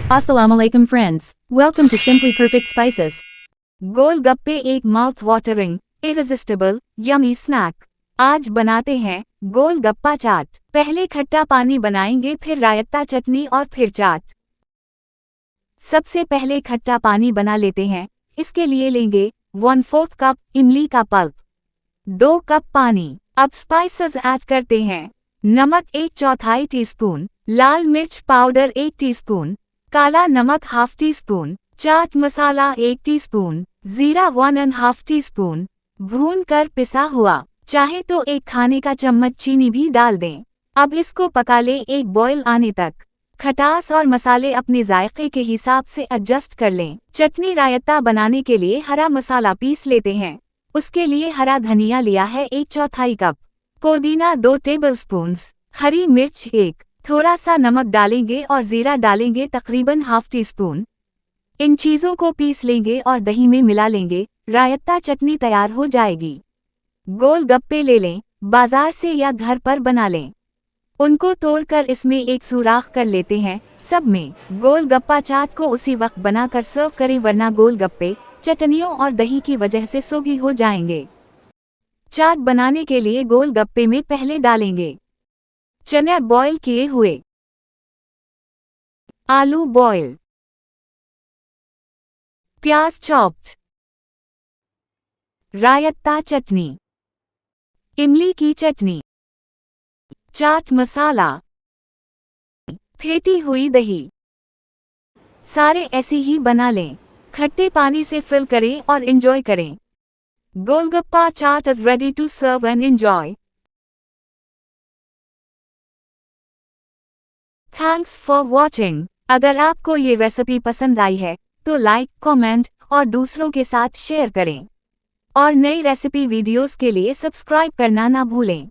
Assalamualaikum friends. Welcome to Simply Perfect Spices. Golgappe एक mouth watering, irresistible, yummy snack. आज बनाते हैं गोलगप्पा चाट। पहले खट्टा पानी बनाएंगे, फिर रायता चटनी और फिर चाट। सबसे पहले खट्टा पानी बना लेते हैं। इसके लिए लेंगे 1/4 कप इमली का पल्प, 2 कप पानी। अब स्पाइसेस ऐड करते हैं। नमक 1/4 टीस्पून, लाल मिर्च पाउडर 1 टीस्पून, काला नमक ½ टीस्पून, चाट मसाला 1 टीस्पून, जीरा 1½ टीस्पून, भून कर पिसा हुआ। चाहे तो 1 खाने का चम्मच चीनी भी डाल दें। अब इसको पका लें एक बॉयल आने तक। खटास और मसाले अपने जायके के हिसाब से एडजस्ट कर लें। चटनी रायता बनाने के लिए हरा मसाला पीस लेते हैं। उसके लिए हरा धनिया लिया है 1/4 कप, पुदीना 2 टेबलस्पून्स, हरी मिर्च 1, थोड़ा सा नमक डालेंगे और जीरा डालेंगे तकरीबन ½ टीस्पून। इन चीज़ों को पीस लेंगे और दही में मिला लेंगे। रायता चटनी तैयार हो जाएगी। गोलगप्पे ले लें, बाजार से या घर पर बना लें। उनको तोड़कर इसमें एक सुराख कर लेते हैं। सब में गोलगप्पा चाट को उसी वक्त बनाकर सर्व करें, वरना गोलगप्पे चटनियों और दही की वजह से सोगी हो जाएंगे। चाट बनाने के लिए गोलगप्पे में पहले डालेंगे चने बॉयल किए हुए, आलू बॉयल, प्याज चॉप्ड, रायता चटनी, इमली की चटनी, चाट मसाला, फेंटी हुई दही। सारे ऐसे ही बना लें। खट्टे पानी से फिल करें और एंजॉय करें। Golgappa chaat is ready to serve and enjoy. Thanks for watching. अगर आपको ये रेसिपी पसंद आई है तो लाइक, कमेंट और दूसरों के साथ शेयर करें। और नई रेसिपी वीडियोस के लिए सब्सक्राइब करना ना भूलें।